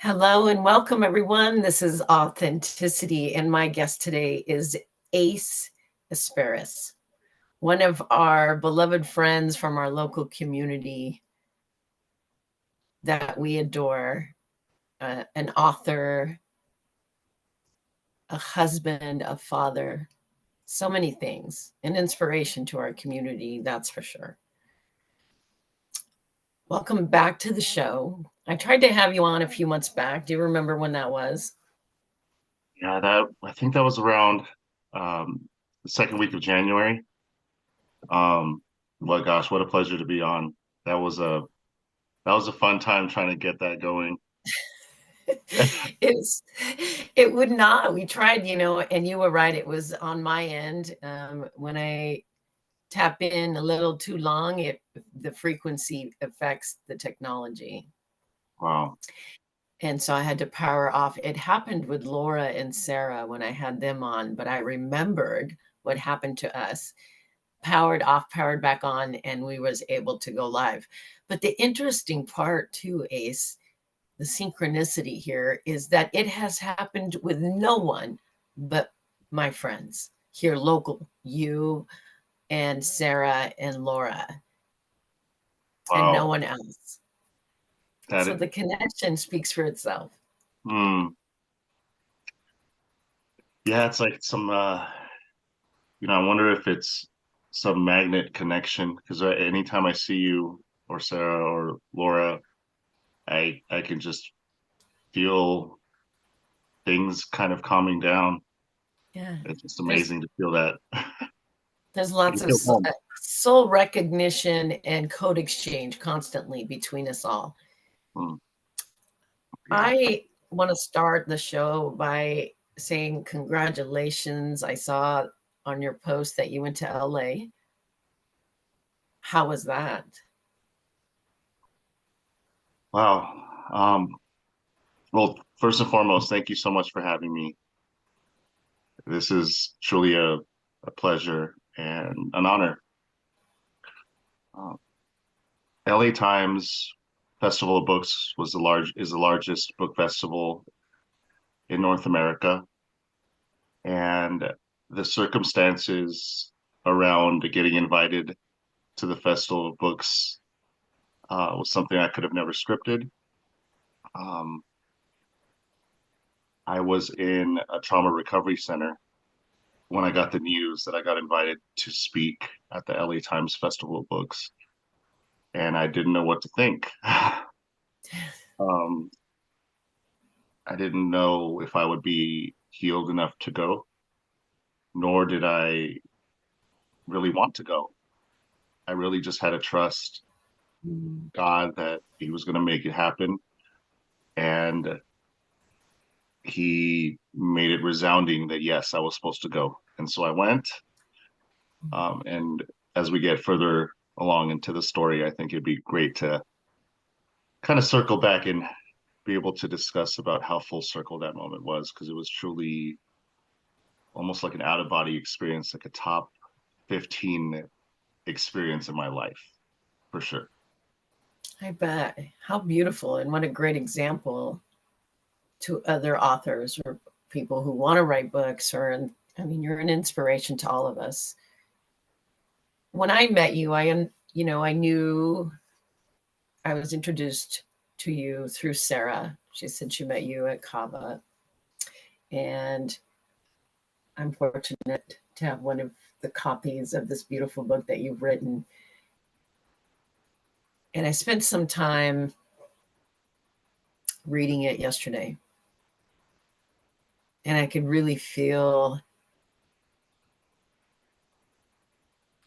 Hello and welcome, everyone. This is Authenticity, and my guest today is Ace Aspiras, one of our beloved friends from our local community that we adore, an author, a husband, a father, so many things, an inspiration to our community, that's for sure. Welcome back to the show. I tried to have you on a few months back. Do you remember when that was? Yeah, that I think that was around the second week of January. But gosh, what a pleasure to be on. That was a that was a fun time trying to get that going. It's it would not. We tried, and you were right. It was on my end. When I tap in a little too long, the frequency affects the technology. Wow. And so I had to power off. It happened with Laura and Sarah when I had them on, but I remembered what happened to us. Powered off, powered back on, and we was able to go live. But the interesting part too, Ace, the synchronicity here is that it has happened with no one but my friends here local, you and Sarah and Laura, and no Wow. one else. That So it, the connection speaks for itself. mm, yeah, it's like some I wonder if it's some magnet connection because anytime I see you or Sarah or Laura, I can just feel things kind of calming down. Yeah. It's just There's amazing to feel that. there's You lots of feel home. soul recognition and code exchange constantly between us all. Mm, yeah. I want to start the show by saying congratulations. I saw on your post that you went to LA. How was that? Wow. Well, first and foremost, thank you so much for having me. This is truly a pleasure and an honor. Uh, LA Times Festival of Books is the largest book festival in North America, and the circumstances around getting invited to the Festival of Books was something I could have never scripted. Um, I was in a trauma recovery center when I got the news that I got invited to speak at the LA Times Festival of Books, and I didn't know what to think. um, I didn't know if I would be healed enough to go, nor did I really want to go. I really just had to trust God that He was going to make it happen, and He made it resounding that yes, I was supposed to go, and so I went. And as we get further along into the story, I think it'd be great to kind of circle back and be able to discuss about how full circle that moment was because it was truly almost like an out of body experience, like a top 15 experience in my life for sure. I bet. How beautiful, and what a great example to other authors or people who want to write books. I mean, you're an inspiration to all of us. When I met you, I knew I was introduced to you through Sarah. She said she met you at Kava, and I'm fortunate to have one of the copies of this beautiful book that you've written. And I spent some time reading it yesterday, and I could really feel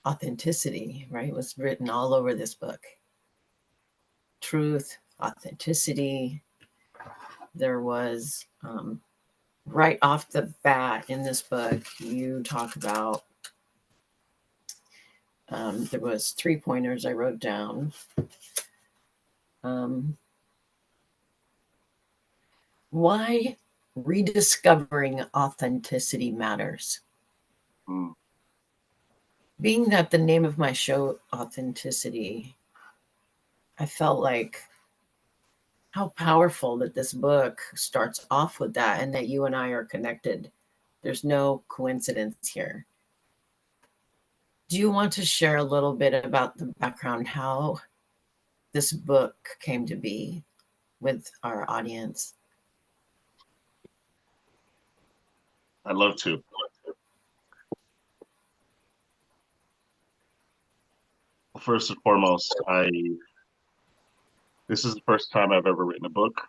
authenticity, right? It was written all over this book. Truth, authenticity. There was, right off the bat in this book, you talk about, there was 3 pointers I wrote down. Um, why rediscovering authenticity matters. Mm, Being that the name of my show, Authenticity, I felt like how powerful that this book starts off with that, and that you and I are connected. There's no coincidence here. Do you want to share a little bit about the background, how this book came to be with our audience? I'd love to. First and foremost, this is the first time I've ever written a book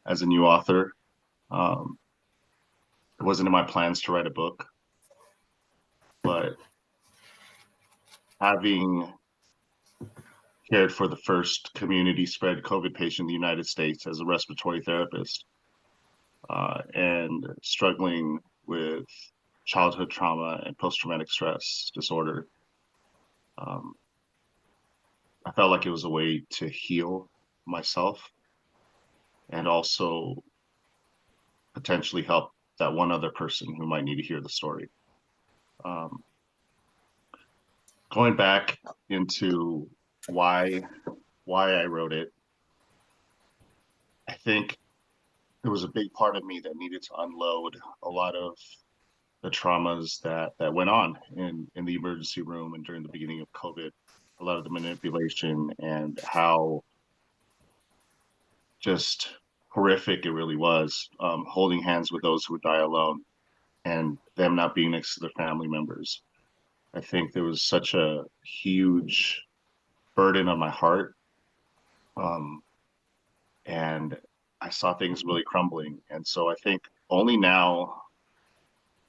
as a new author. Um, it wasn't in my plans to write a book, but having cared for the first community spread COVID patient in the United States as a respiratory therapist, and struggling with childhood trauma and post-traumatic stress disorder, um, I felt like it was a way to heal myself and also potentially help that one other person who might need to hear the story. Um, Going back into why I wrote it, I think there was a big part of me that needed to unload a lot of the traumas that went on in the emergency room and during the beginning of COVID, a lot of the manipulation and how just horrific it really was, holding hands with those who would die alone and them not being next to their family members. I think there was such a huge burden on my heart. Um, and I saw things really crumbling. And so I think only now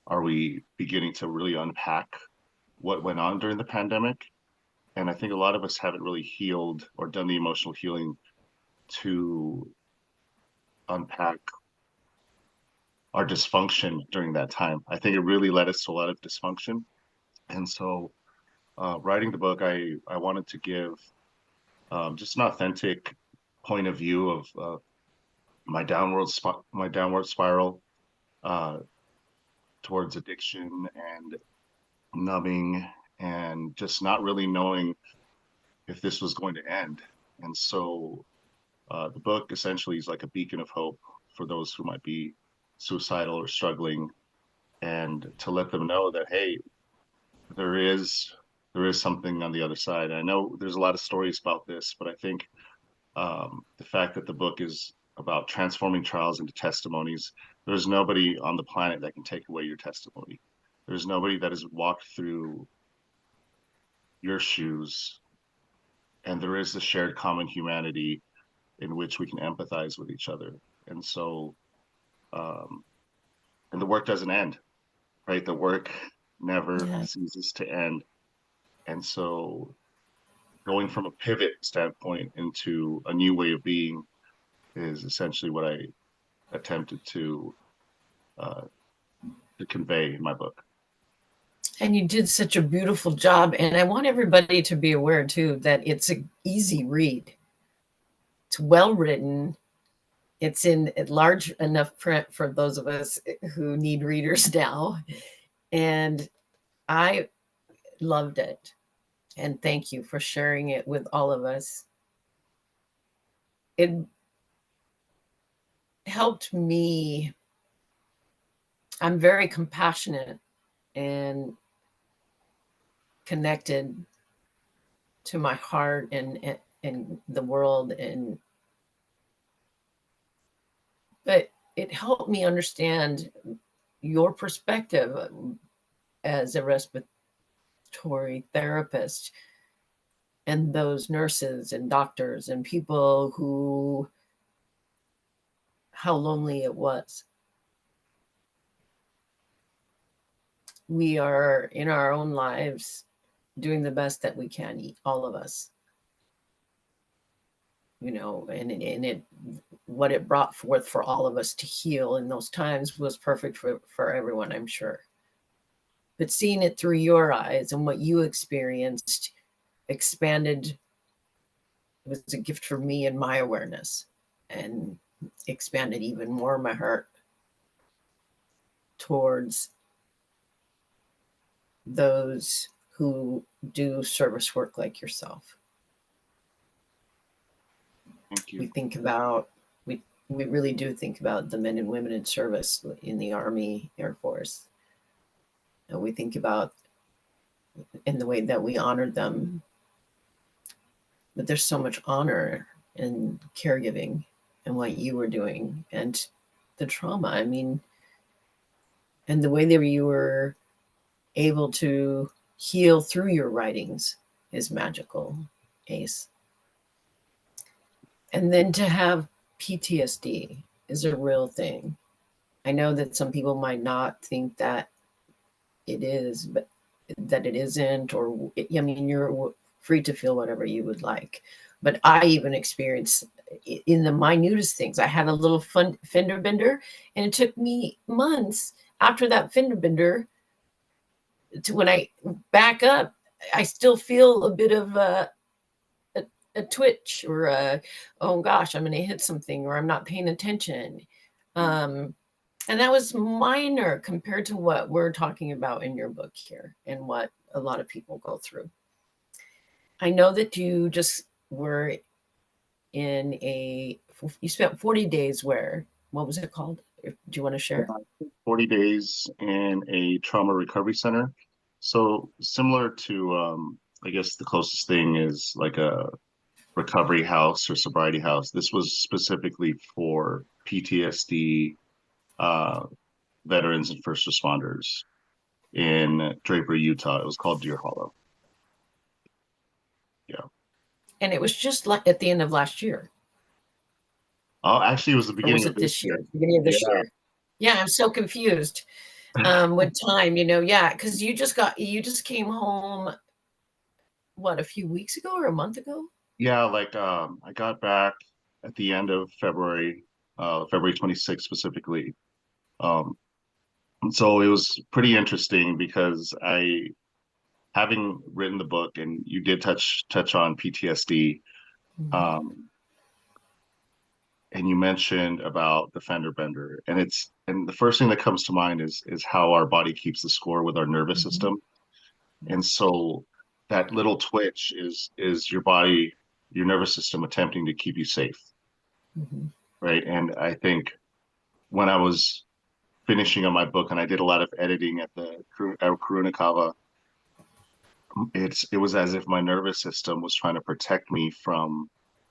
are we beginning to really unpack what went on during the pandemic. And I think a lot of us haven't really healed or done the emotional healing to unpack our dysfunction during that time. I think it really led us to a lot of dysfunction. And so writing the book, I wanted to give just an authentic point of view of my downward spiral uh, towards addiction and numbing and just not really knowing if this was going to end. And so the book essentially is like a beacon of hope for those who might be suicidal or struggling, and to let them know that, hey, there is something on the other side. I know there's a lot of stories about this, but I think the fact that the book is about transforming trials into testimonies, there's nobody on the planet that can take away your testimony. There's nobody that has walked through your shoes, and there is the shared common humanity in which we can empathize with each other. And so, um, and the work doesn't end, right? The work never Yeah. ceases to end. And so, going from a pivot standpoint into a new way of being is essentially what I attempted uh, to convey in my book. And you did such a beautiful job. And I want everybody to be aware, too, that it's an easy read. It's well written. It's in large enough print for those of us who need readers now. And I loved it. And thank you for sharing it with all of us. It helped me. I'm very compassionate and connected to my heart and the world, and but it helped me understand your perspective as a respiratory therapist, and those nurses and doctors and people who, how lonely it was. We are in our own lives doing the best that we can, all of us, and it, what it brought forth for all of us to heal in those times was perfect for everyone, I'm sure. But seeing it through your eyes and what you experienced expanded, it was a gift for me and my awareness, and expanded even more my heart towards those who do service work like yourself. Thank We you. think about we really do think about the men and women in service in the Army, Air Force. And we think about in the way that we honored them. But there's so much honor in caregiving and what you were doing and the trauma. I mean, and the way that you were able to heal through your writings is magical, Ace. And then to have PTSD is a real thing. I know that some people might not think that it is, but that it isn't, or I mean, you're free to feel whatever you would like. But I even experienced in the minutest things. I had a little fender bender, and it took me months after that fender bender to when I back up, I still feel a bit of a twitch or oh gosh, I'm going to hit something or I'm not paying attention. And that was minor compared to what we're talking about in your book here and what a lot of people go through. I know that you just were you spent 40 days where? What was it called? Do you want to share? 40 days in a trauma recovery center. So similar to, I guess the closest thing is like a recovery house or sobriety house. This was specifically for PTSD uh, veterans and first responders in Draper, Utah. It was called Deer Hollow. Yeah. And it was just like at the end of last year. Oh, actually, it was the Or was beginning of it this this year. year? Beginning of this Yeah. year. Yeah, I'm so confused with time, yeah, because you just came home, what, a few weeks ago or a month ago? Yeah, like I got back at the end of February, February 26th specifically. Um, and so it was pretty interesting because having written the book, and you did touch on PTSD, Mhm. um, and you mentioned about the fender bender, and the first thing that comes to mind is how our body keeps the score with our nervous Mhm. system, and so that little twitch is your body, your nervous system attempting to keep you safe, Mhm. right? And I think when I was finishing on my book and I did a lot of editing at the Kurunakawa, it was as if my nervous system was trying to protect me from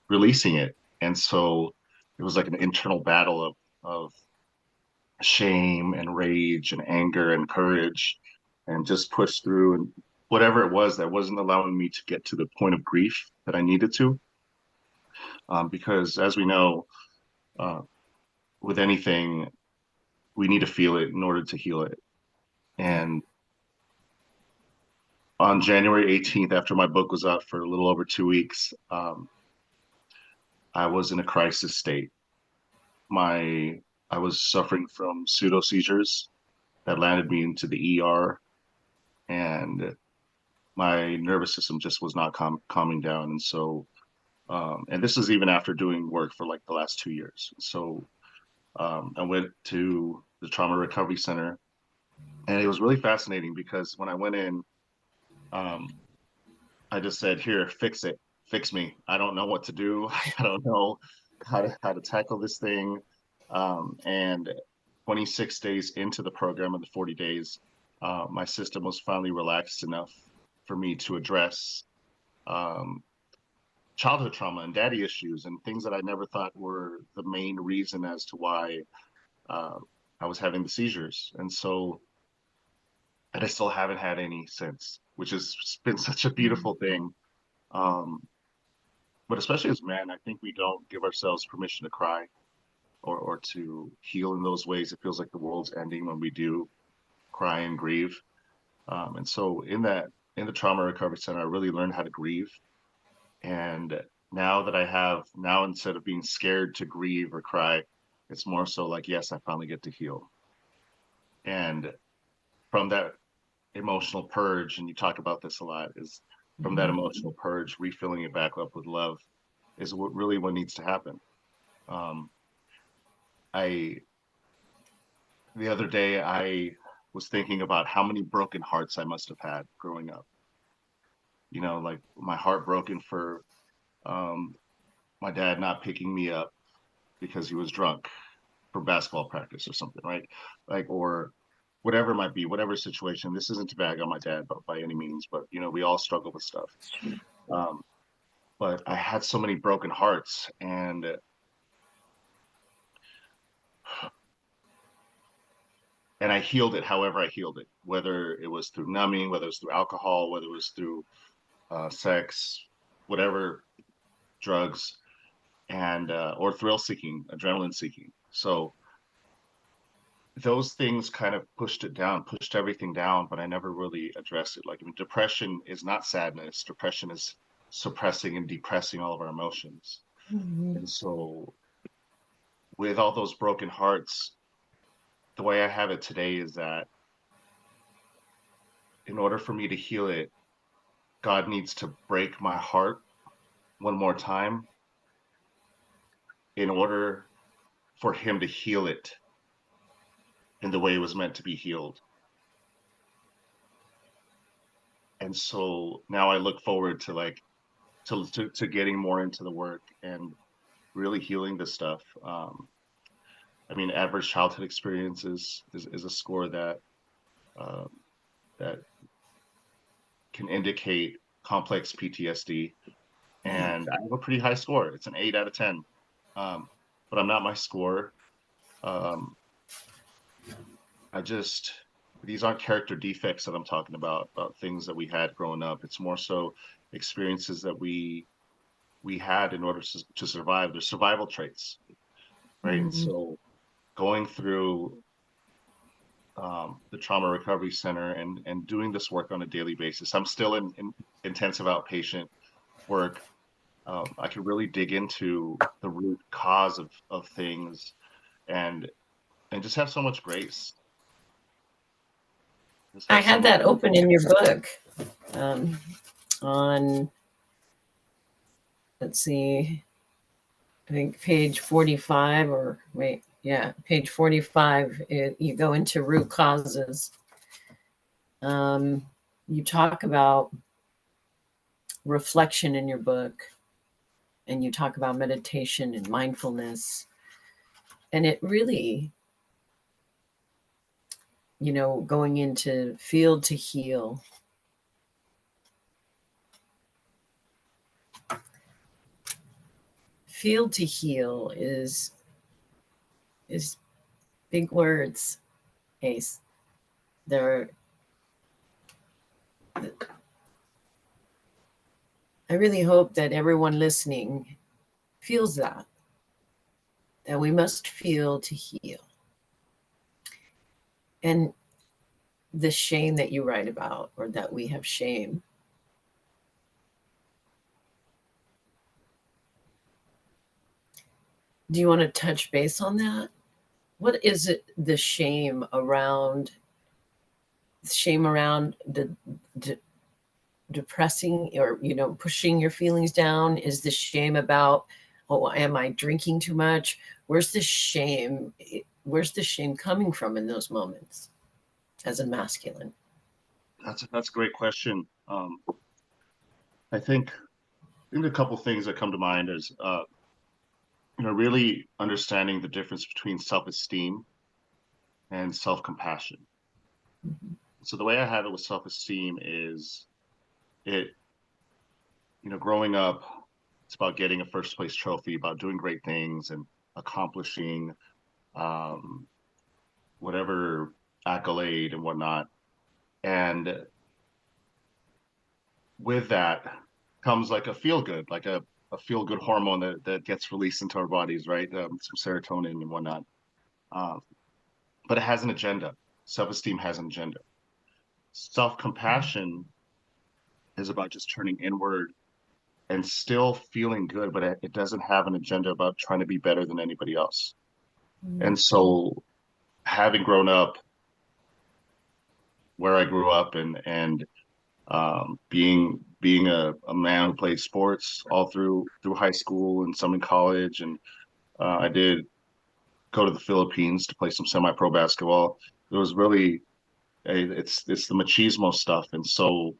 releasing it. And so it was like an internal battle of shame and rage and anger and courage and just push through and whatever it was that wasn't allowing me to get to the point of grief that I needed to. Because as we know, uh, with anything, we need to feel it in order to heal it. Yeah. And on January 18th, after my book was out for a little over 2 weeks, I was in a crisis state. My I was suffering from pseudo seizures that landed me into the ER, and my nervous system just was not calming down. And so, and this is even after doing work for like the last 2 years. So I went to the trauma recovery center, and it was really fascinating because when I went in, um, I just said, "Here, fix it, fix me. I don't know what to do. I don't know how to tackle this thing." And 26 days into the program of the 40 days, my system was finally relaxed enough for me to address um, childhood trauma and daddy issues and things that I never thought were the main reason as to why uh, I was having the seizures. And so, and I still haven't had any since, which has been such a Mhm. beautiful thing. Um, but especially as men, I think we don't give ourselves permission to cry or to heal in those ways. It feels like the world's ending when we do cry and grieve. And so in the trauma recovery center, I really learned how to grieve. And now instead of being scared to grieve or cry, it's more so like, yes, I finally get to heal. And from that emotional purge, and you talk about this a lot, is from that Mhm. emotional purge, refilling it back up with love is what needs to happen. Um, I the other day I was thinking about how many broken hearts I must have had growing up. You know, like my heart broken for um, my dad not picking me up, because he was drunk for basketball practice or something, right? Like, or whatever it might be, whatever situation. This isn't to bag on my dad, but by any means, but you know, we all struggle with stuff. Um, but I had so many broken hearts, and I healed it however I healed it, whether it was through numbing, whether it was through alcohol, whether it was through sex, whatever, drugs, and or thrill seeking, adrenaline seeking. So those things kind of pushed it down, pushed everything down, but I never really addressed it. Like, I mean, depression is not sadness. Depression is suppressing and depressing all of our emotions. Mhm. And so with all those broken hearts, the way I have it today is that in order for me to heal it, God needs to break my heart one more time in order for him to heal it in the way it was meant to be healed. And so now I look forward to like to getting more into the work and really healing this stuff. I mean, average childhood experience is a score that um, that can indicate complex PTSD, Yeah. and I have a pretty high score. It's an 8 out of 10. Um, but I'm not my score. Um, I just these aren't character defects that I'm talking about things that we had growing up. It's more so experiences that we had in order to survive. They're survival traits, right? And Mhm. so going through the trauma recovery center and doing this work on a daily basis. I'm still in intensive outpatient work. I can really dig into the root cause of things and and just have so much grace. Just I have so had much. that open in your book, um, on, let's see, I think page 45, or wait, yeah, page 45. You go into root causes. Um, you talk about reflection in your book, and you talk about meditation and mindfulness. And it really, going into feel to heal. Feel to heal is big words, Ace. They're I really hope that everyone listening feels that we must feel to heal. And the shame that you write about, or that we have shame. Do you want to touch base on that? What is it, the shame around the depressing, or pushing your feelings down? Is the shame about, oh, am I drinking too much? Where's the shame coming from in those moments as a masculine? That's a great question. I think a couple things that come to mind is really understanding the difference between self-esteem and self-compassion. Mhm. So the way I have it with self-esteem is it growing up, it's about getting a first place trophy, about doing great things and accomplishing um, whatever accolade and whatnot. And with that comes like a feel good, like a feel good hormone that gets released into our bodies, right? Some serotonin and whatnot. Uh, but it has an agenda. Self esteem has an agenda. Self compassion is about just turning inward and still feeling good, but it doesn't have an agenda about trying to be better than anybody else. Mhm. And so, having grown up where I grew up and being a man who played sports all through high school and some in college, and I did go to the Philippines to play some semi-pro basketball. It was really it's the machismo stuff, and so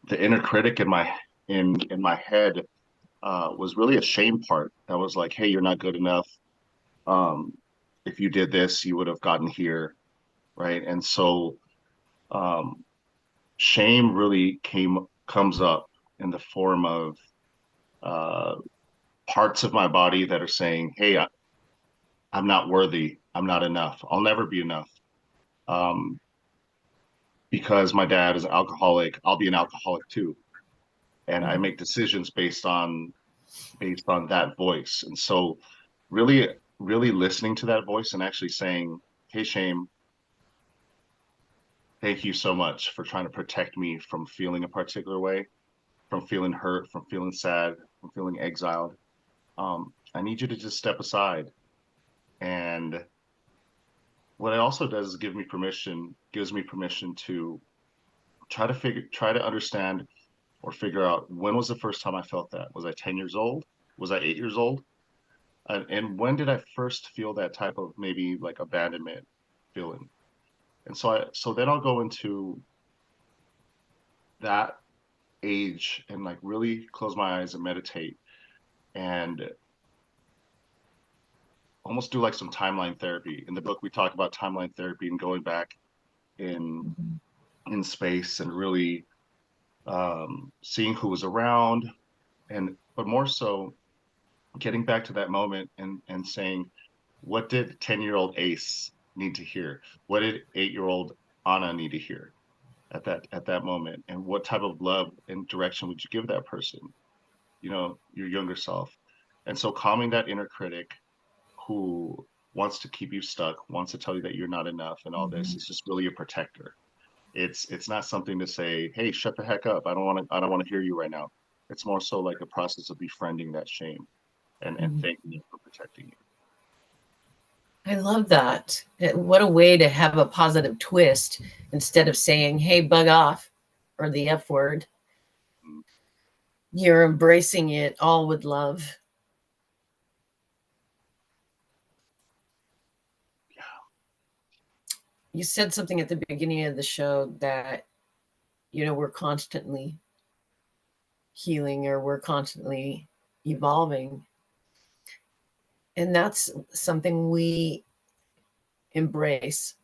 the inner critic in my head was really a shame part. That was like, hey, you're not good enough. Um, if you did this, you would have gotten here, right? And so um, shame really comes up in the form of uh, parts of my body that are saying, "Hey, I'm not worthy. I'm not enough. I'll never be enough." Um, because my dad is an alcoholic, I'll be an alcoholic too, and I Mhm. make decisions based on that voice. And so, really, really listening to that voice and actually saying, "Hey, shame, thank you so much for trying to protect me from feeling a particular way, from feeling hurt, from feeling sad, from feeling exiled. I need you to just step aside." And what it also does is gives me permission to try to understand or figure out when was the first time I felt that. Was I 10 years old? Was I 8 years old? And when did I first feel that type of maybe like abandonment feeling? And so then I'll go into that age and like really close my eyes and meditate and almost do like some timeline therapy. In the book, we talk about timeline therapy and going back in Mhm. in space and really seeing who was around, and but more so getting back to that moment and saying, what did 10-year-old Ace need to hear? What did 8-year-old Anna need to hear at that moment? And what type of love and direction would you give that person? You know, your younger self. And so calming that inner critic who wants to keep you stuck, wants to tell you that you're not enough and all this Mhm. is just really a protector. It's not something to say, hey, shut the heck up. I don't want to hear you right now. It's more so like a process of befriending that shame and Mhm. thanking you for protecting you. I love that. What a way to have a positive twist instead of saying, hey, bug off or the F word. Mm, You're embracing it all with love. yeah, You said something at the beginning of the show that, we're constantly healing or we're constantly evolving. And that's something we embrace,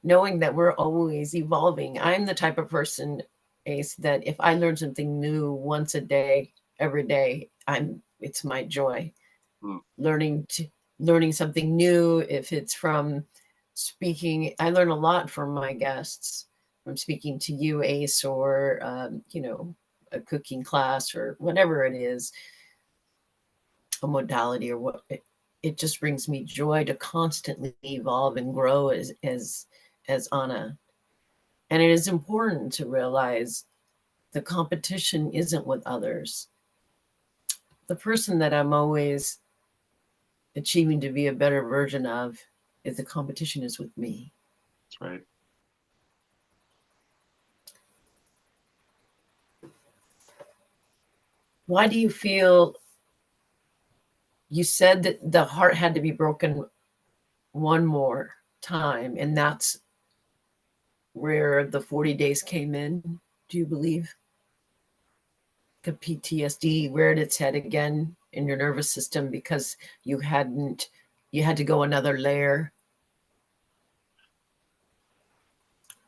knowing that we're always evolving. I'm the type of person, Ace, that if I learn something new once a day, every day, it's my joy. mm, Learning to learning something new, if it's from speaking, I learn a lot from my guests, from speaking to you, Ace, or a cooking class or whatever it is, a modality or what it just brings me joy to constantly evolve and grow as Anna. And it is important to realize the competition isn't with others. The person that I'm always achieving to be a better version of is the competition is with me. that's right. Why do you feel you said that the heart had to be broken one more time, and that's where the 40 days came in? Do you believe the PTSD reared its head again in your nervous system because you had to go another layer?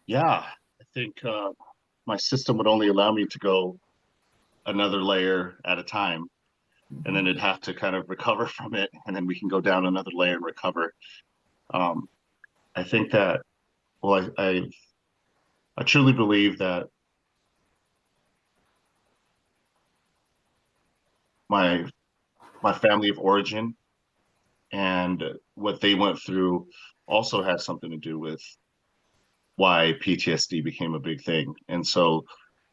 Yeah, I think my system would only allow me to go another layer at a time, and then Mhm. it'd have to kind of recover from it, and then we can go down another layer and recover. Um, I think that, well, I truly believe that my my family of origin and what they went through also has something to do with why PTSD became a big thing. And so,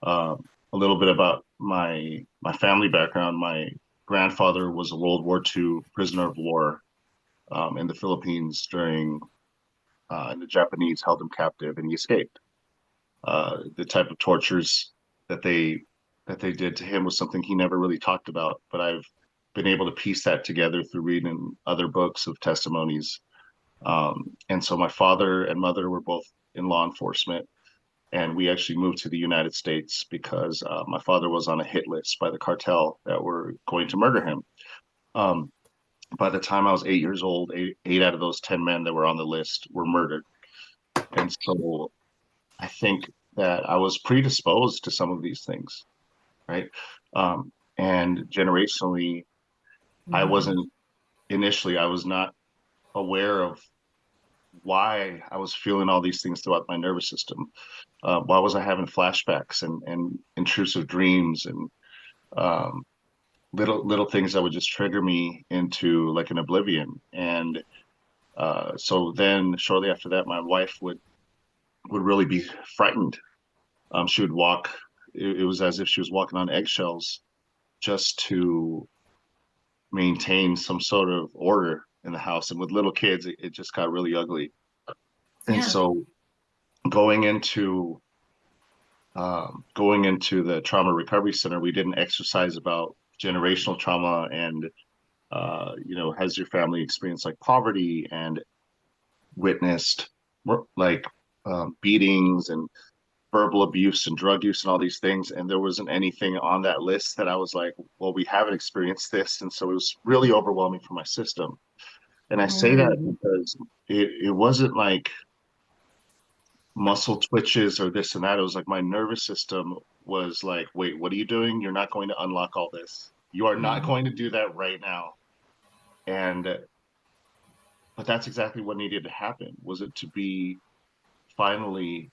a little bit about my family background. My grandfather was a World War II prisoner of war in the Philippines during and the Japanese held him captive, and he escaped. The type of tortures that that they did to him was something he never really talked about, but I've been able to piece that together through reading other books of testimonies. And so my father and mother were both in law enforcement, and we actually moved to the United States because my father was on a hit list by the cartel that were going to murder him. Um, By the time I was 8 years old, eight out of those 10 men that were on the list were murdered. And so I think that I was predisposed to some of these things, right? And generationally, I Mhm. wasn't initially, I was not aware of why I was feeling all these things throughout my nervous system. Why was I having flashbacks and intrusive dreams and um, little things that would just trigger me into like an oblivion? And so then shortly after that, my wife would really be frightened. She would walk. It was as if she was walking on eggshells just to maintain some sort of order in the house. And with little kids, it just got really ugly. And Yeah. so going into going into the trauma recovery center, we did an exercise about generational trauma and has your family experienced like poverty and witnessed like beatings and verbal abuse and drug use and all these things. And there wasn't anything on that list that I was like, well, we haven't experienced this. And so it was really overwhelming for my system. And I say that Mhm. because it wasn't like muscle twitches or this and that. It was like my nervous system was like, wait, what are you doing? You're not going to unlock all this. You are not Mhm. going to do that right now. And but that's exactly what needed to happen. Was it to be finally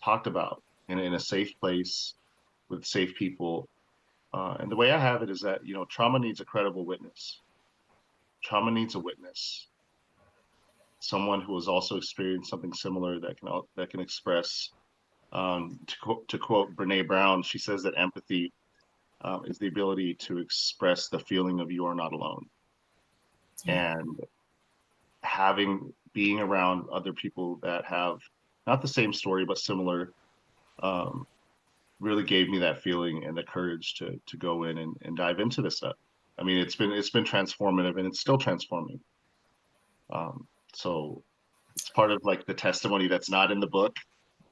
talked about in a safe place with safe people. And the way I have it is that, trauma needs a credible witness. Trauma needs a witness, someone who has also experienced something similar that can express. To quote Brene Brown, she says that empathy is the ability to express the feeling of you are not alone, Yeah. and being around other people that have not the same story but similar um, really gave me that feeling and the courage to go in and dive into this stuff. I mean, it's been transformative and it's still transforming. So it's part of like the testimony that's not in the book,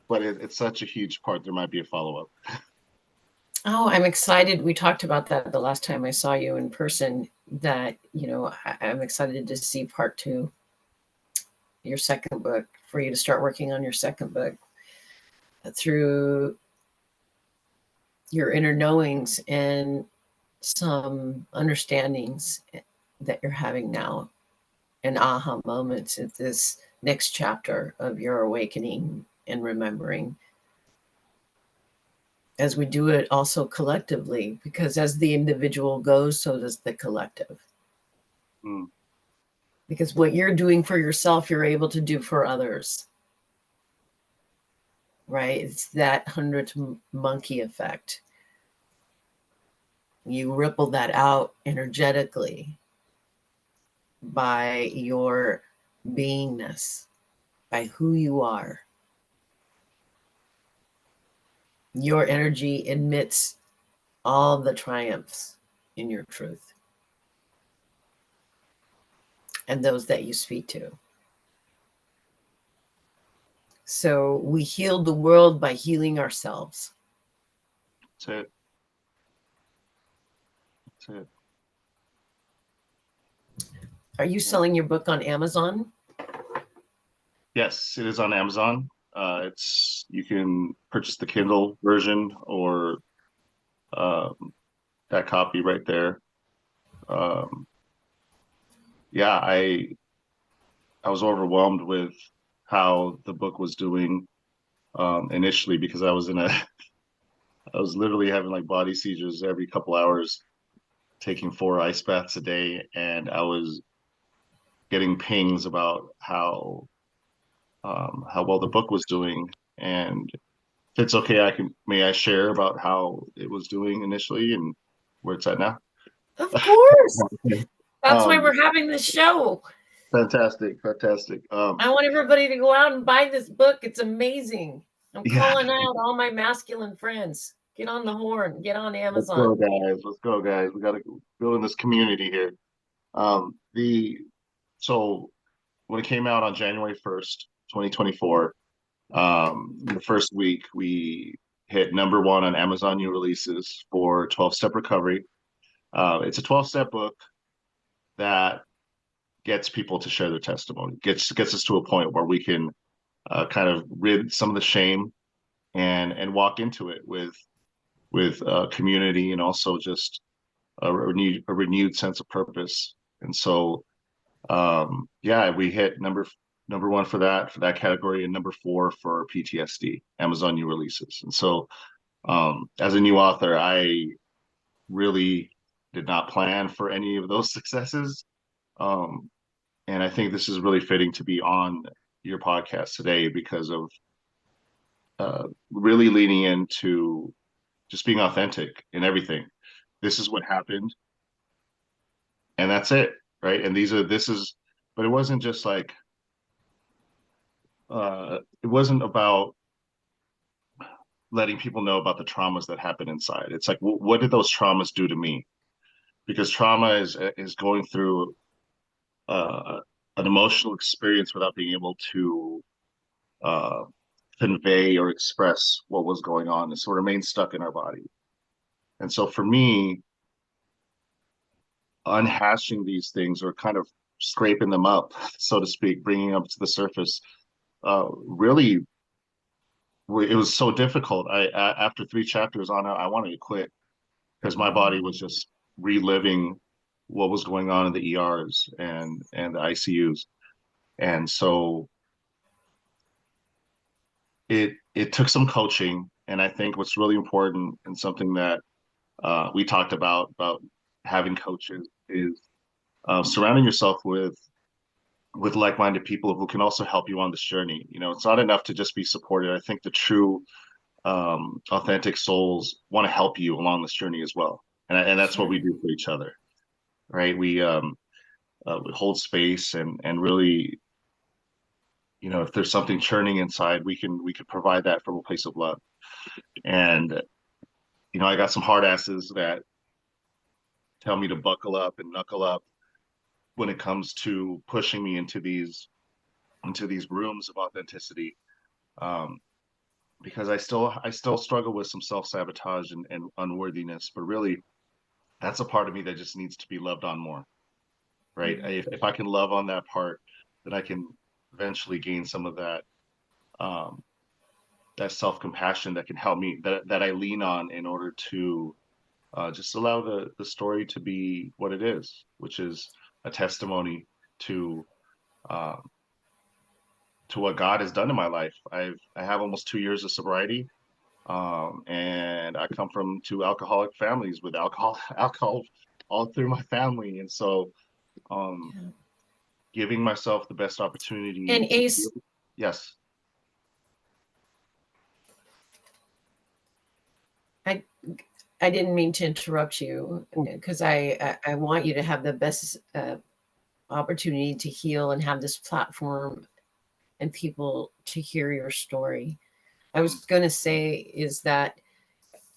but it's such a huge part. There might be a follow up. Oh, I'm excited. We talked about that the last time I saw you in person, that, I'm excited to see part two, your second book, for you to start working on your second book through your inner knowings and some understandings that you're having now, and aha moments at this next chapter of your awakening and remembering, as we do it also collectively, because as the individual goes, so does the collective. Mm, Because what you're doing for yourself, you're able to do for others, right? It's that hundredth monkey effect. You ripple that out energetically by your beingness, by who you are. Your energy admits all the triumphs in your truth and those that you speak to. So we heal the world by healing ourselves. that's it. That's it. Are you Yeah. selling your book on Amazon? Yes, it is on Amazon. It's you can purchase the Kindle version or um, that copy right there. Um, yeah, I was overwhelmed with how the book was doing initially because I was literally having like body seizures every couple hours, taking 4 ice baths a day, and I was getting pings about how well the book was doing. And if it's okay, may I share about how it was doing initially and where it's at now? Of course. Okay. That's why Um, we're having this show. fantastic, fantastic. I want everybody to go out and buy this book. It's amazing. I'm Yeah, calling out all my masculine friends. Get on the horn. Get on let's go, Amazon. guys. Let's go, guys. We got to build in this community here. The so when it came out on January 1st, 2024, the first week we hit #1 on Amazon new releases for 12 Step Recovery. It's a 12-step book that gets people to share their testimony, gets us to a point where we can kind of rid some of the shame and walk into it with community and also just a renewed sense of purpose. And so yeah, we hit number one for that category, and number four for PTSD, Amazon new releases. And so as a new author, I really did not plan for any of those successes. Um, and I think this is really fitting to be on your podcast today because of really leaning into just being authentic in everything. This is what happened, and that's it, right? And this is, but it wasn't just like it wasn't about letting people know about the traumas that happen inside. It's like, what did those traumas do to me? Because trauma is going through uh, an emotional experience without being able to uh, convey or express what was going on. And so it remains stuck in our body. And so for me, unhashing these things or kind of scraping them up, so to speak, bringing them up to the surface, really, it was so difficult. After three chapters on it, I wanted to quit because my body was just reliving what was going on in the ERs and the ICUs. And so it took some coaching. And I think what's really important and something that we talked about having coaches is surrounding yourself with like-minded people who can also help you on this journey. You know, it's not enough to just be supported. I think the true authentic souls want to help you along this journey as well, and that's what Sure. we do for each other, right? We hold space and really, you know, if there's something churning inside, we can provide that from a place of love. And you know, I got some hard asses that tell me to buckle up and knuckle up when it comes to pushing me into these rooms of authenticity. Um, because I still struggle with some self-sabotage and unworthiness, but really that's a part of me that just needs to be loved on more, right? Mhm. If I can love on that part, then I can eventually gain some of um, that self-compassion that can help me, that I lean on in order to just allow the story to be what it is, which is a testimony to um, to what God has done in my life. I have almost 2 years of sobriety, and I come from two alcoholic families with alcohol all through my family, and so um, Yeah. giving myself the best And opportunity to heal. Ace, Yes. I I didn't mean to interrupt you because I want you to have the best opportunity to heal and have this platform and people to hear your story. I Mm, was going to say is that,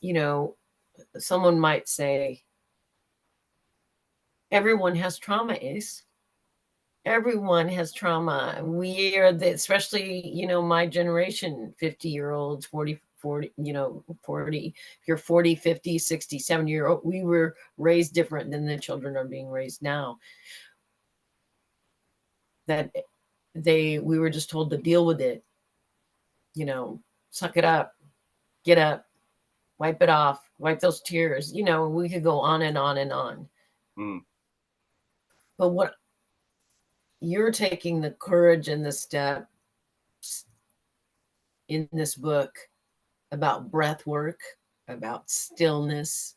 you know, someone might say, everyone has trauma, Ace. Everyone has trauma. We are the, especially, you know, my generation, 50-year-olds, 40, you know, 40, if you're 40, 50, 60, 70-year old, we were raised different than the children are being raised now. That we were just told to deal with it, you know, suck it up, get up, wipe it off, wipe those tears. You know, we could go on and on and on. mm, But what you're taking the courage and the steps in this book about breath work, about stillness,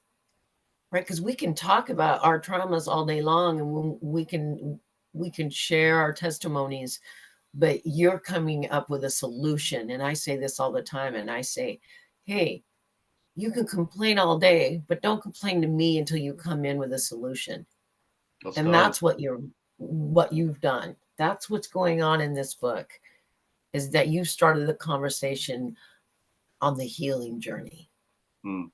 right? Because we can talk about our traumas all day long, and we can share our testimonies, but you're coming up with a solution. And I say this all the time, and I say, hey, you can complain all day, but don't complain to me until you come in with a solution. let's And go. that's what you've done. That's what's going on in this book, is that you started the conversation on the healing journey. Mm.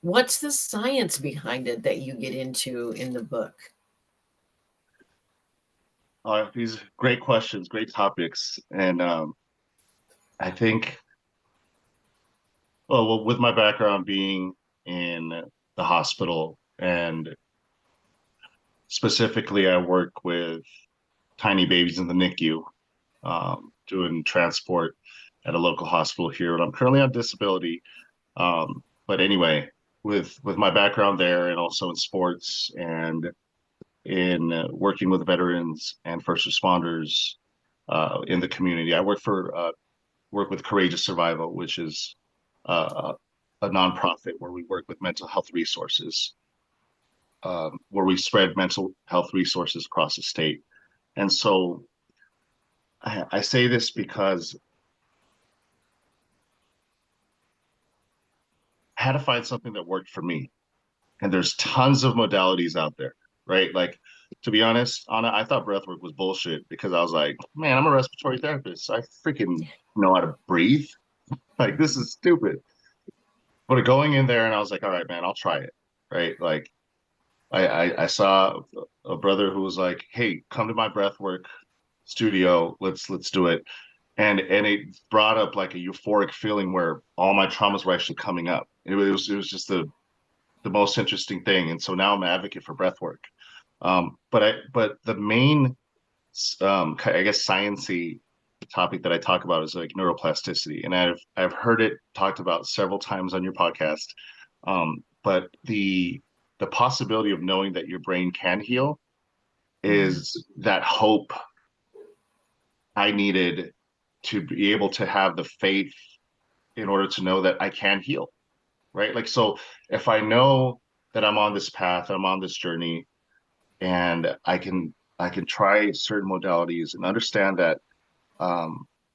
What's the science behind it that you get into in the book? These great questions, great topics, and I think, well, with my background being in the hospital and specifically, I work with tiny babies in the NICU, doing transport at a local hospital here. And I'm currently on disability. But anyway, with my background there and also in sports and in working with veterans and first responders in the community, I work with Courageous Survival, which is a nonprofit where we work with mental health resources, where we spread mental health resources across the state. And so I say this because I had to find something that worked for me. And there's tons of modalities out there, right? Like, to be honest, Anna, I thought breathwork was bullshit because I was like, man, I'm a respiratory therapist. I freaking know how to breathe. Like, this is stupid. But going in there and I was like, all right, man, I'll try it. Right. Like, I saw a brother who was like, hey, come to my breathwork studio. Let's do it. And it brought up like a euphoric feeling where all my traumas were actually coming up. It was just the most interesting thing. And so now I'm an advocate for breath work. But the main I guess sciencey topic that I talk about is like neuroplasticity, and I've heard it talked about several times on your podcast. But the possibility of knowing that your brain can heal is that hope I needed to be able to have the faith in order to know that I can heal, right? Like, so if I know that I'm on this path, I'm on this journey, and I can try certain modalities and understand that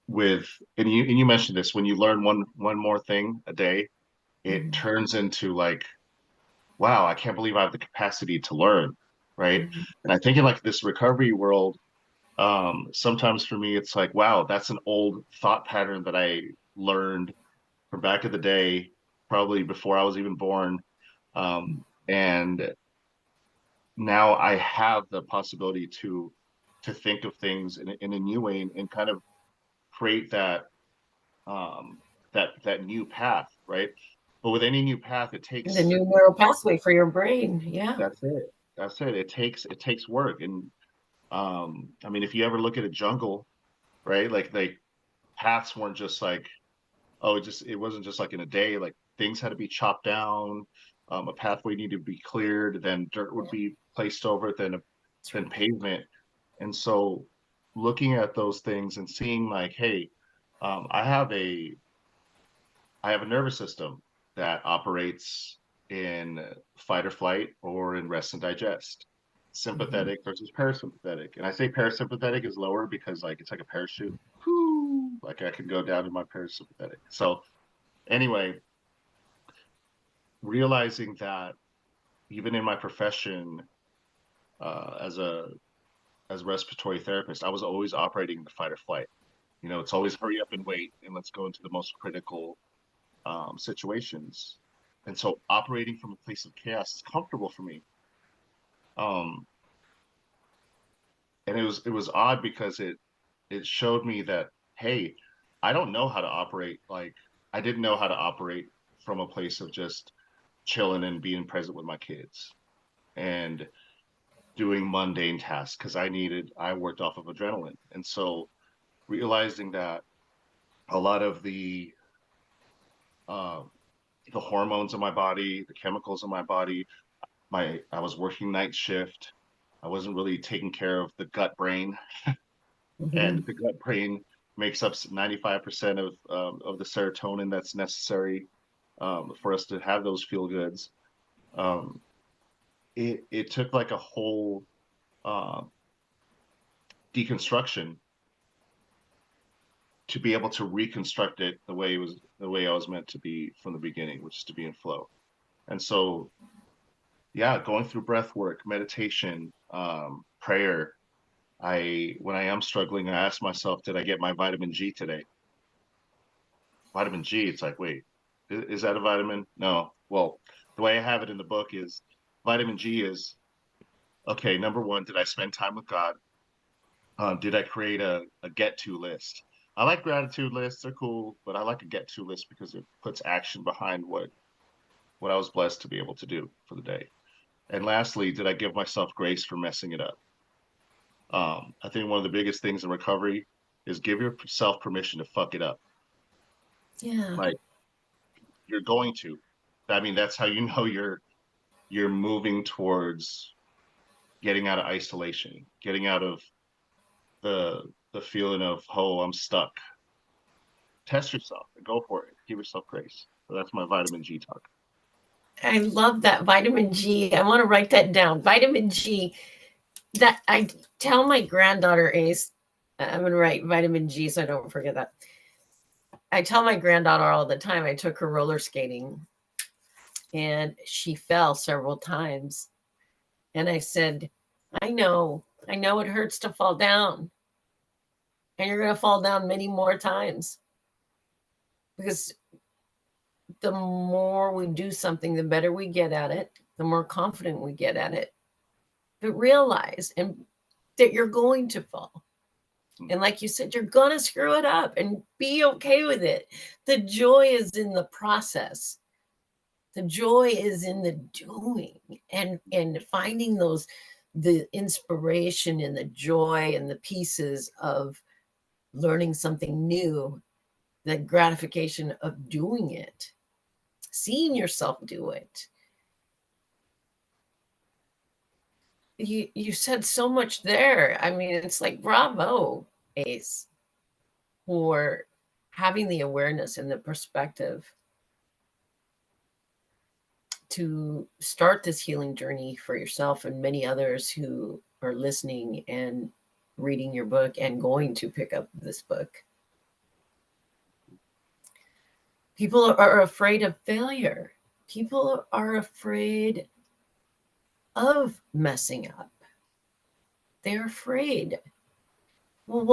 with and you mentioned this, when you learn one more thing a day, it Mhm. turns into like, wow, I can't believe I have the capacity to learn, right? Mhm. And I think in like this recovery world, sometimes for me it's like, wow, that's an old thought pattern that I learned from back in the day, probably before I was even born. And now I have the possibility to think of things in a new way and kind of create that new path, right? But with any new path, it The takes new neural pathway for your brain. Yeah. that's it. That's it. It takes work. And I mean, if you ever look at a jungle, right? Like paths weren't just like, oh, it wasn't just like in a day. Like things had to be chopped down. A pathway needed to be cleared, then dirt would be placed over it, then pavement. And so looking at those things and seeing like, hey, um, I have a I have a nervous system that operates in fight or flight or in rest and digest. Mhm. Sympathetic versus parasympathetic. And I say parasympathetic is lower because like it's like a parachute. Whoo, like I can go down to my parasympathetic. So anyway, realizing that even in my profession as a respiratory therapist, I was always operating in the fight or flight. It's always hurry up and wait, and let's go into the most critical situations. And so operating from a place of chaos is comfortable for me. Um, and it was odd because it showed me that, hey, I don't know how to operate. Like I didn't know how to operate from a place of just chilling and being present with my kids and doing mundane tasks because I worked off of adrenaline. And so realizing that a lot of uh, the hormones in my body, the chemicals in my body, I was working night shift. I wasn't really taking care of the gut brain, and Mhm. the gut brain makes up 95% of the serotonin that's necessary for us to have those feel goods. Um, it took like a whole uh, deconstruction to be able to reconstruct it the way I was meant to be from the beginning, which is to be in flow. And so, yeah, going through breath work, meditation, prayer, when I am struggling, I ask myself, did I get my vitamin G today? Vitamin G, it's like, wait, is that a vitamin? No. Well, the way I have it in the book is vitamin G is, okay, number one, did I spend time with God? Did I create a get to list? I like gratitude lists, they're cool, but I like a get to list because it puts action behind what I was blessed to be able to do for the day. And lastly, did I give myself grace for messing it up? I think one of the biggest things in recovery is give yourself permission to fuck it up. Yeah. Like you're going to. I mean, that's how you know you're moving towards getting out of isolation, getting out of the feeling of, oh, I'm stuck. Test yourself and go for it. Give yourself grace. So that's my vitamin G talk. I love that vitamin G. I want to write that down. Vitamin G. That I tell my granddaughter Ace, I'm gonna write vitamin G so I don't forget that. I tell my granddaughter all the time. I took her roller skating and she fell several times. And I said, I know it hurts to fall down. And you're going to fall down many more times because the more we do something, the better we get at it, the more confident we get at it. But realize and that you're going to fall. And like you said, you're going to screw it up and be okay with it. The joy is in the process. The joy is in the doing and finding those the inspiration and the joy and the pieces of learning something new, the gratification of doing it, seeing yourself do it. You said so much there. I mean, it's like bravo, Ace, for having the awareness and the perspective to start this healing journey for yourself and many others who are listening and reading your book and going to pick up this book. People are afraid of failure. People are afraid of messing up. They're afraid. Well,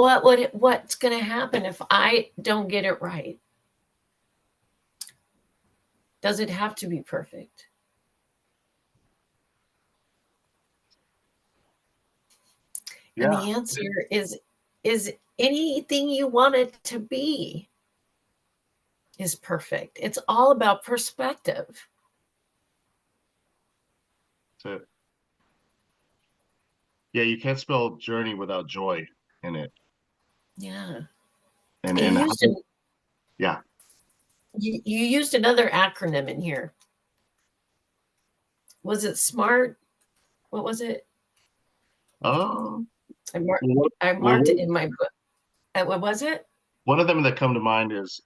what's going to happen if I don't get it right? Does it have to be perfect? And Yeah. the answer is anything you want it to be is perfect. It's all about perspective. So yeah, you can't spell journey without joy in it. Yeah. And You and used an, yeah. you used another acronym in here. Was it SMART? What was it? Um I marked well, I well, marked it in my book. What was it? one of them that come to mind is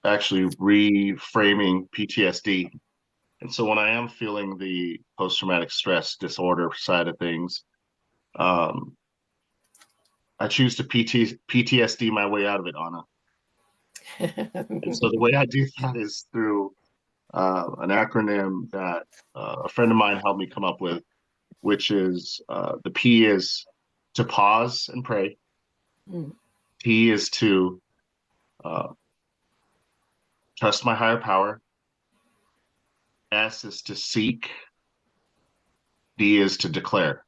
actually reframing PTSD. And so when I am feeling the post-traumatic stress disorder side of things, um, I choose to PTSD my way out of it, Anna. And so the way I do that is through an acronym that a friend of mine helped me come up with, which is the P is to pause and pray. Mm, T is to uh, trust my higher power. S is to seek. D is to declare.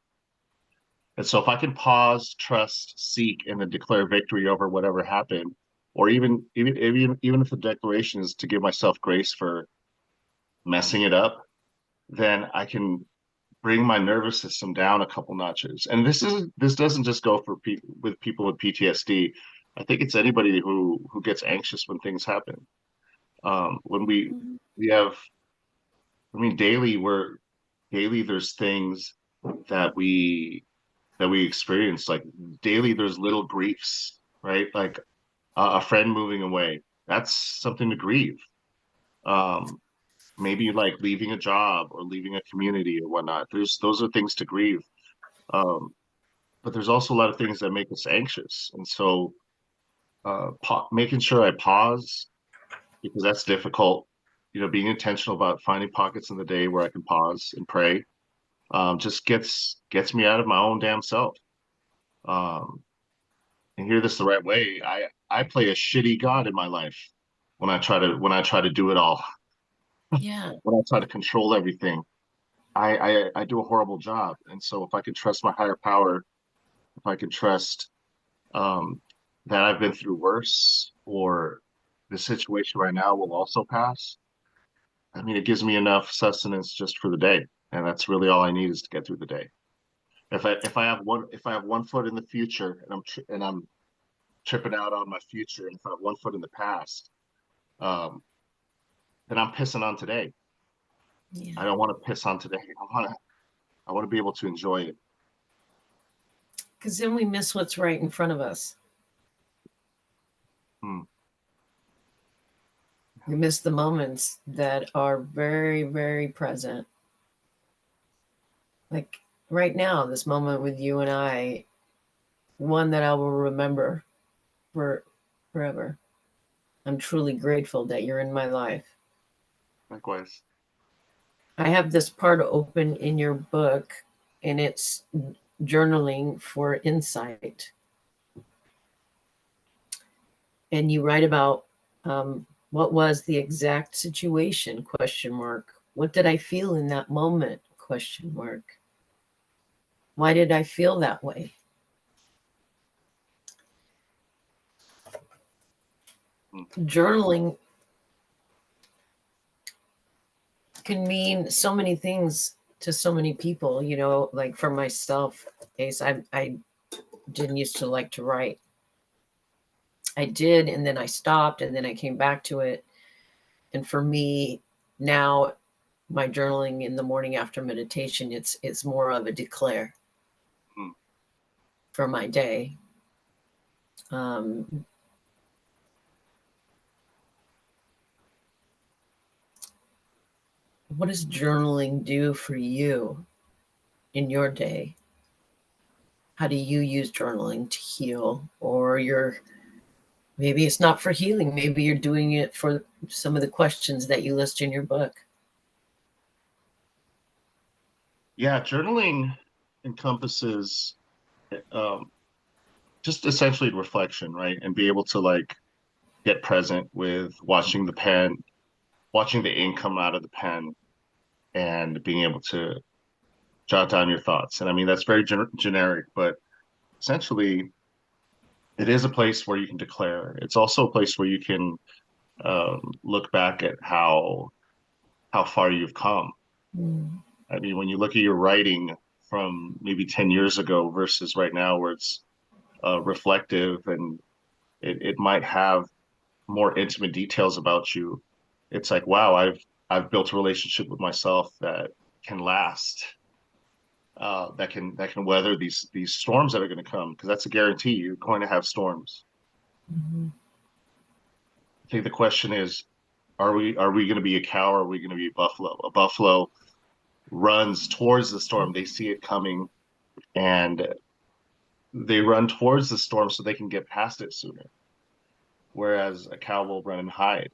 And so if I can pause, trust, seek, and then declare victory over whatever happened, or even if the declaration is to give myself grace for messing it up, then I can bring my nervous system down a couple notches. And this doesn't just go for people with PTSD. I think it's anybody who gets anxious when things happen. When mhm. we have, I mean, daily there's things that we experience. Like daily, there's little griefs, right? Like a friend moving away. That's something to grieve. Um, Maybe like leaving a job or leaving a community or whatnot. Those are things to grieve. Um, but there's also a lot of things that make us anxious. And so making sure I pause because that's difficult. You know, being intentional about finding pockets in the day where I can pause and pray just gets me out of my own damn self. Um, and hear this the right way. I play a shitty God in my life when I try to do it all. Yeah. When I try to control everything, I do a horrible job. And so if I can trust my higher power, if I can trust um, that I've been through worse, or the situation right now will also pass. I mean, it gives me enough sustenance just for the day. and that's really all I need is to get through the day. If I have one foot in the future and I'm tripping out on my future, and if I have one foot in the past, um, then I'm pissing on today. Yeah. I don't want to piss on today. I want to be able to enjoy it. Because then we miss what's right in front of us. Hmm. We miss the moments that are very, very present. Like right now, this moment with you and I, one that I will remember for forever. I'm truly grateful that you're in my life. Likewise. I have this part open in your book, and it's journaling for insight. And you write about what was the exact situation, question mark. What did I feel in that moment, question mark. Why did I feel that way? Hmm. Journaling can mean so many things to so many people, you know, like for myself, Ace, I didn't used to like to write. I did, and then I stopped, and then I came back to it. And for me now, my journaling in the morning after meditation, it's more of a declare Hmm. for my day. Um, what does journaling do for you in your day? How do you use journaling to heal? Or you're maybe it's not for healing, maybe you're doing it for some of the questions that you list in your book. Yeah, journaling encompasses um, just essentially reflection, right? And be able to like get present with watching the pen, watching the ink come out of the pen, and being able to jot down your thoughts. And I mean, that's very generic, but essentially, it is a place where you can declare. It's also a place where you can look back at how far you've come. Mm. I mean, when you look at your writing from maybe 10 years ago versus right now, where it's reflective and it might have more intimate details about you, it's like, wow, I've built a relationship with myself that can last, that can weather these storms that are going to come, because that's a guarantee. You're going to have storms. Mhm. I think the question is, are we going to be a cow, or are we going to be a buffalo? A buffalo runs towards the storm. They see it coming, and they run towards the storm so they can get past it sooner. Whereas a cow will run and hide.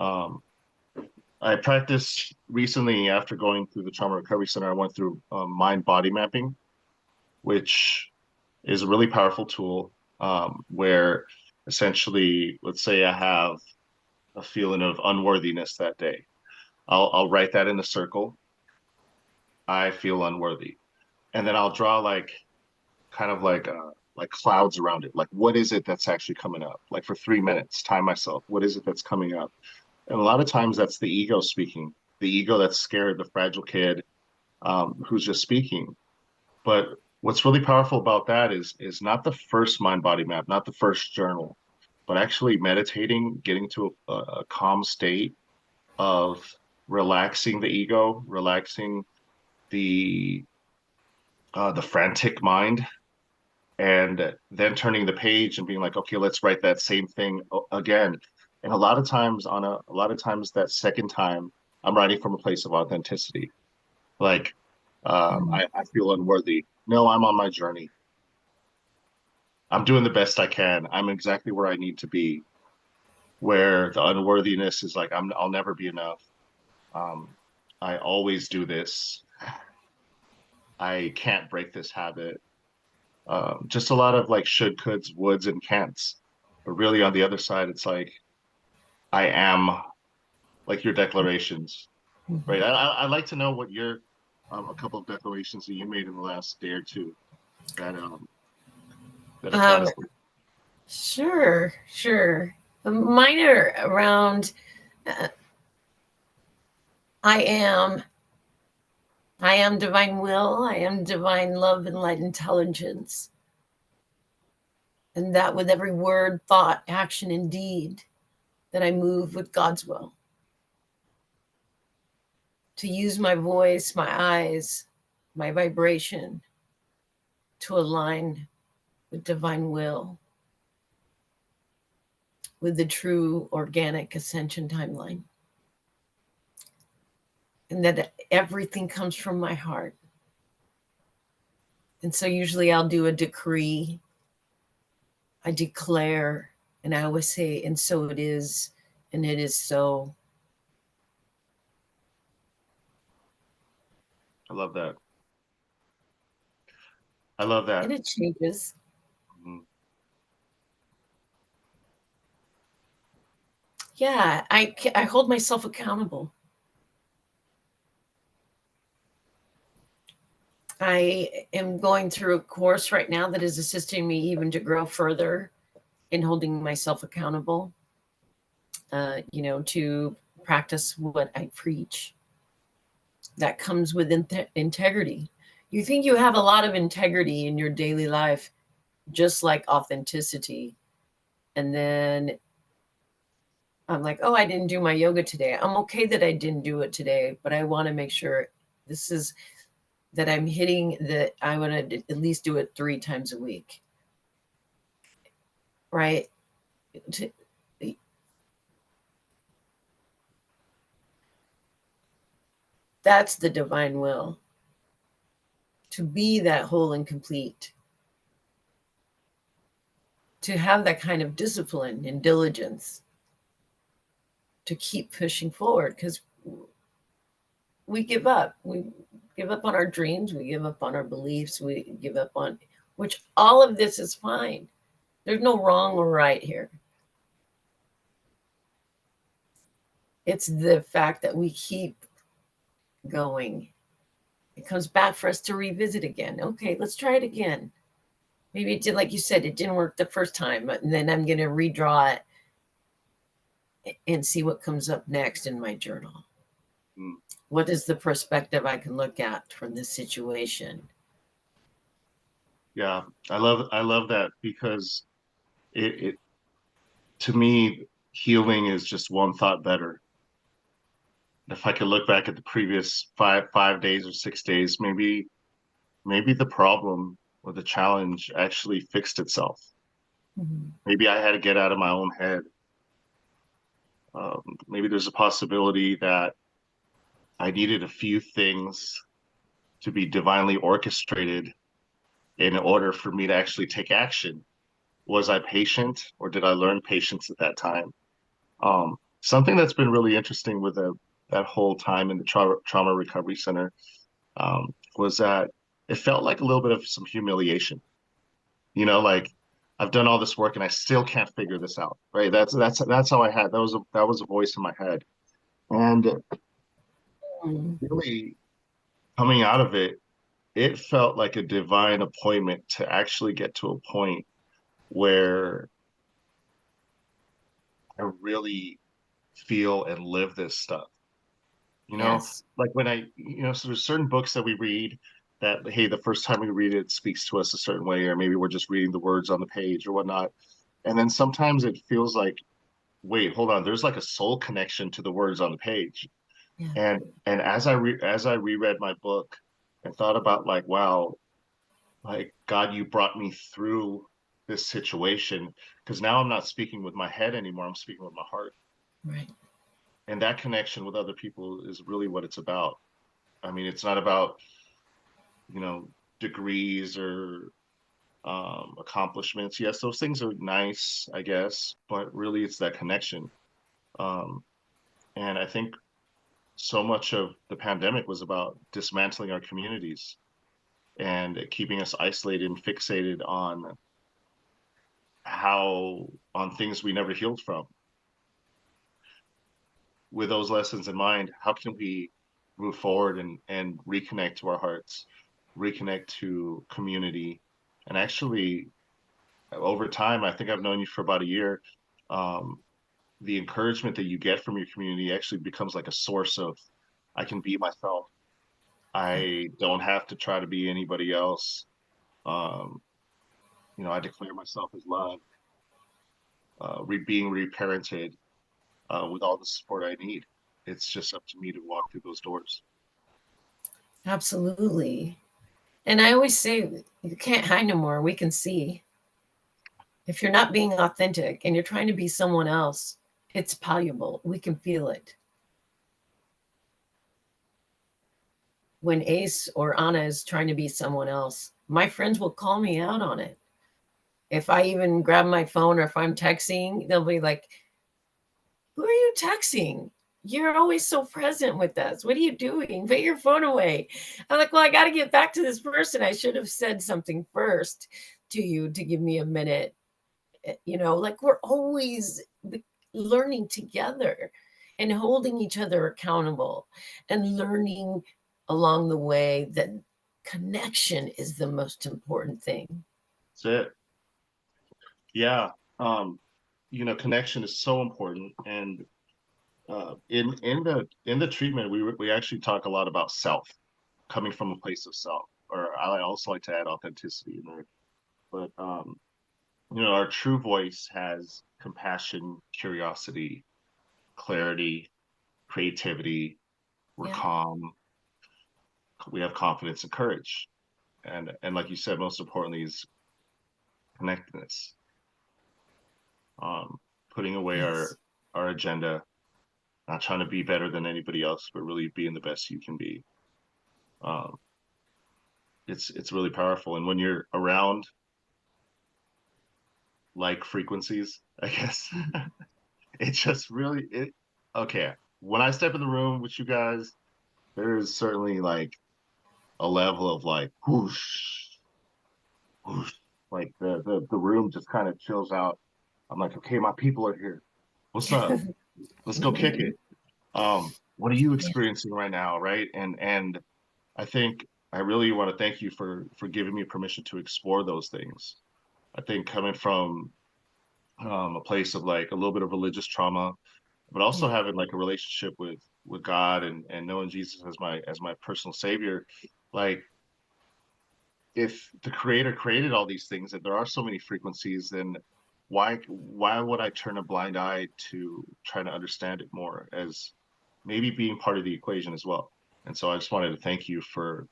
Um, I practiced recently after going through the trauma recovery center. I went through mind body mapping, which is a really powerful tool, where essentially, let's say I have a feeling of unworthiness that day. I'll write that in a circle. I feel unworthy, and then I'll draw like kind of like clouds around it. Like, what is it that's actually coming up? Like for 3 minutes, time myself. What is it that's coming up? And a lot of times that's the ego speaking, the ego that's scared, the fragile kid, who's just speaking. But what's really powerful about that is not the first mind body map, not the first journal, but actually meditating, getting to a calm state of relaxing the ego, relaxing the the frantic mind, and then turning the page and being like, okay, let's write that same thing again. And a lot of times that second time, I'm writing from a place of authenticity. Like, Mhm. I feel unworthy. No, I'm on my journey. I'm doing the best I can. I'm exactly where I need to be. Where the unworthiness is like, I'll never be enough. Um, I always do this. I can't break this habit. Just a lot of like should, coulds, woulds, and can'ts. But really, on the other side, it's like I am, like your declarations, right? Mhm. I'd like to know what your a couple of declarations that you made in the last day or two that that have got Um, us. sure. Mine are around uh, I am, I am divine will. I am divine love and light intelligence. And that with every word, thought, action, and deed, that I move with God's will. To use my voice, my eyes, my vibration to align with divine will, with the true organic ascension timeline. And that everything comes from my heart. And so usually I'll do a decree, I declare, and I always say, and so it is, and it is so. I love that. I love that. And it changes. Mhm. Yeah, I hold myself accountable. I am going through a course right now that is assisting me even to grow further in holding myself accountable, to practice what I preach. That comes with integrity. You think you have a lot of integrity in your daily life, just like authenticity. And then I'm like, oh, I didn't do my yoga today. I'm okay that I didn't do it today, but I want to make sure this is that I'm hitting that I want to at least do it 3 times a week. Right. That's the divine will, to be that whole and complete, to have that kind of discipline and diligence to keep pushing forward, because we give up. We give up on our dreams. We give up on our beliefs. We give up on, which all of this is fine. There's no wrong or right here. It's the fact that we keep going. It comes back for us to revisit again. Okay, let's try it again. Maybe it did, like you said, it didn't work the first time, and then I'm going to redraw it and see what comes up next in my journal. Mm. What is the perspective I can look at from this situation? Yeah, I love that because it to me, healing is just one thought better. If I could look back at the previous five days or 6 days, maybe the problem or the challenge actually fixed itself. Mhm. Maybe I had to get out of my own head. Maybe there's a possibility that I needed a few things to be divinely orchestrated in order for me to actually take action. Was I patient or did I learn patience at that time? Something that's been really interesting with that whole time in the trauma recovery center was that it felt like a little bit of some humiliation. Like I've done all this work and I still can't figure this out. Right? That's how I had that was a voice in my head, and Mm. really coming out of it, it felt like a divine appointment to actually get to a point where I really feel and live this stuff. Yes. Like when so there's certain books that we read that, hey, the first time we read it, it speaks to us a certain way, or maybe we're just reading the words on the page or whatnot. And then sometimes it feels like, wait, hold on, there's like a soul connection to the words on the page. Yeah. And as I reread my book and thought about like, wow, like God, you brought me through this situation because now I'm not speaking with my head anymore. I'm speaking with my heart. Right. And that connection with other people is really what it's about. I mean, it's not about, you know, degrees or accomplishments. Yes, those things are nice, I guess, but really it's that connection. Um, and I think so much of the pandemic was about dismantling our communities and keeping us isolated and fixated on things we never healed from. With those lessons in mind, how can we move forward and reconnect to our hearts, reconnect to community, and actually over time, I think I've known you for about a year. Um, the encouragement that you get from your community actually becomes like a source of I can be myself. I don't have to try to be anybody else. Um, I declare myself as love, being reparented, with all the support I need. It's just up to me to walk through those doors. Absolutely. And I always say, you can't hide no more. We can see. If you're not being authentic and you're trying to be someone else, it's palpable. We can feel it. When Ace or Anna is trying to be someone else, my friends will call me out on it. If I even grab my phone or if I'm texting, they'll be like, who are you texting? You're always so present with us. What are you doing? Put your phone away. I'm like, well, I got to get back to this person. I should have said something first to you to give me a minute. Like we're always learning together and holding each other accountable and learning along the way that connection is the most important thing. That's it. Yeah. Um, connection is so important. And in the treatment, we actually talk a lot about self, coming from a place of self, or I also like to add authenticity in there. But our true voice has compassion, curiosity, clarity, creativity. We're Yeah. calm. We have confidence and courage. And like you said, most importantly is connectedness. Um, Putting away Yes. our agenda, not trying to be better than anybody else, but really being the best you can be. Um, it's really powerful. And when you're around like frequencies, I guess, it just really it okay. When I step in the room with you guys, there is certainly like a level of like whoosh, whoosh, like the room just kind of chills out. I'm like, okay, my people are here. What's up? Let's go kick it. What are you Yeah. experiencing right now, right? And I think I really want to thank you for giving me permission to explore those things. I think coming from a place of like a little bit of religious trauma, but also Yeah. having like a relationship with God and knowing Jesus as my personal savior, like if the creator created all these things and there are so many frequencies, then why would I turn a blind eye to trying to understand it more as maybe being part of the equation as well? And so I just wanted to thank you for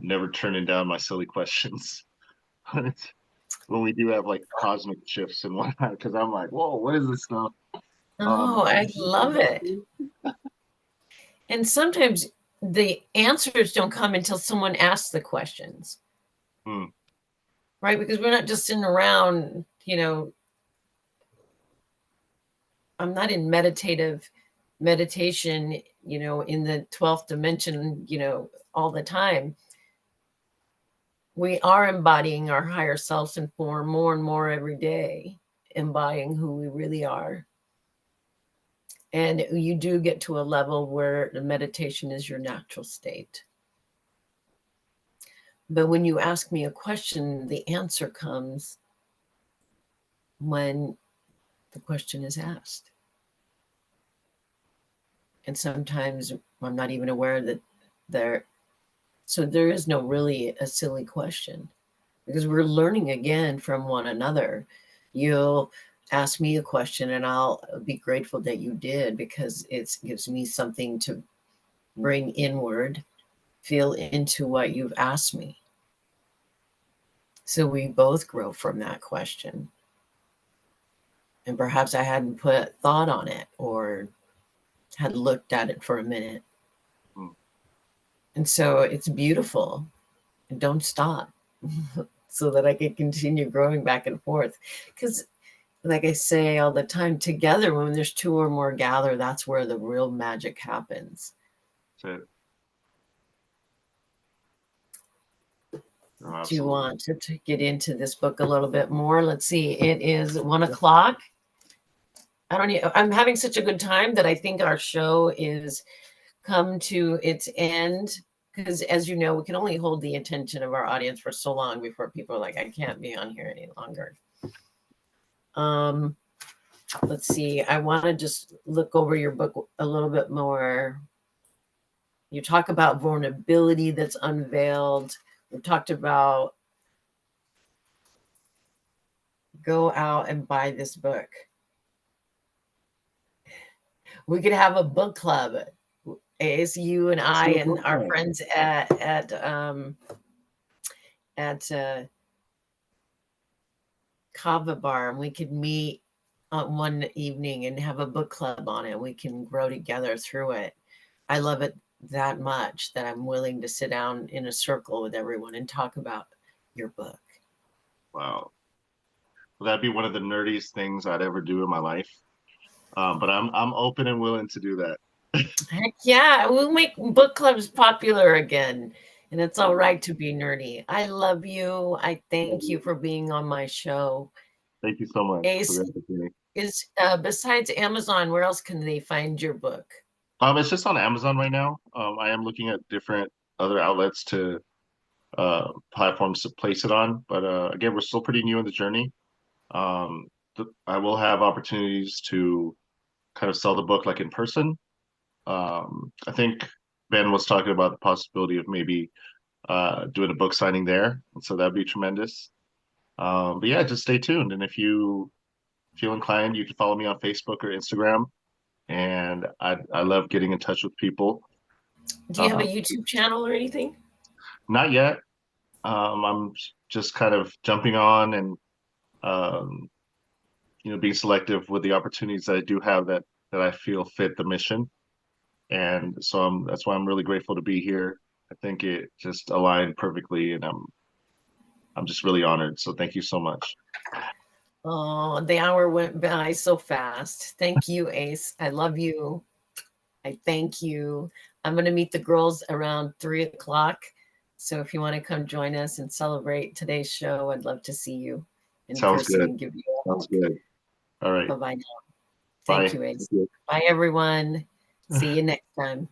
never turning down my silly questions when we do have like cosmic shifts and whatnot, because I'm like, whoa, what is this stuff? Oh, I love it. And sometimes the answers don't come until someone asks the questions, hmm, right? Because we're not just sitting around, I'm not in meditation, in the 12th dimension, all the time. We are embodying our higher selves in form more and more every day, embodying who we really are. And you do get to a level where the meditation is your natural state. But when you ask me a question, the answer comes when the question is asked. And sometimes I'm not even aware that there, so there is no really a silly question because we're learning again from one another. You'll ask me a question and I'll be grateful that you did because it gives me something to bring inward, feel into what you've asked me. So we both grow from that question. And perhaps I hadn't put thought on it or had looked at it for a minute. hmm, And so it's beautiful. And don't stop so that I can continue growing back and forth. Because, like I say all the time, together, when there's two or more gather, that's where the real magic happens. that's it. No, Do you absolutely. want to get into this book a little bit more? Let's see. It is 1 o'clock. I don't. I'm having such a good time that I think our show is come to its end because, as you know, we can only hold the attention of our audience for so long before people are like, I can't be on here any longer. Um, let's see. I want to just look over your book a little bit more. You talk about vulnerability that's unveiled. We talked about go out and buy this book. We could have a book club. Ace, you and I and our friends at Kava Bar, and we could meet on one evening and have a book club on it. We can grow together through it. I love it that much that I'm willing to sit down in a circle with everyone and talk about your book. Wow. Well, that'd be one of the nerdiest things I'd ever do in my life. But I'm open and willing to do that. Heck yeah, we'll make book clubs popular again. And it's all right to be nerdy. I love you. I thank you for being on my show. Thank you so much for Ace, the opportunity. is besides Amazon, where else can they find your book? It's just on Amazon right now. I am looking at different other outlets to platforms to place it on, but again, we're still pretty new in the journey. I will have opportunities to kind of sell the book like in person. I think Ben was talking about the possibility of maybe doing a book signing there, and so that'd be tremendous. But yeah, just stay tuned, and if you feel inclined, you can follow me on Facebook or Instagram. And I love getting in touch with people. Do you have a YouTube channel or anything? Not yet. I'm just kind of jumping on and um, being selective with the opportunities that I do have that I feel fit the mission. And so that's why I'm really grateful to be here. I think it just aligned perfectly, and I'm just really honored. So thank you so much. Oh, the hour went by so fast. Thank you, Ace. I love you. I thank you. I'm going to meet the girls around 3:00. So if you want to come join us and celebrate today's show, I'd love to see you in Sounds person good. and give you a Sounds hug. good. All right. Bye-bye now. Bye. Thank you, Ace. Thank you. Bye, everyone. See you next time.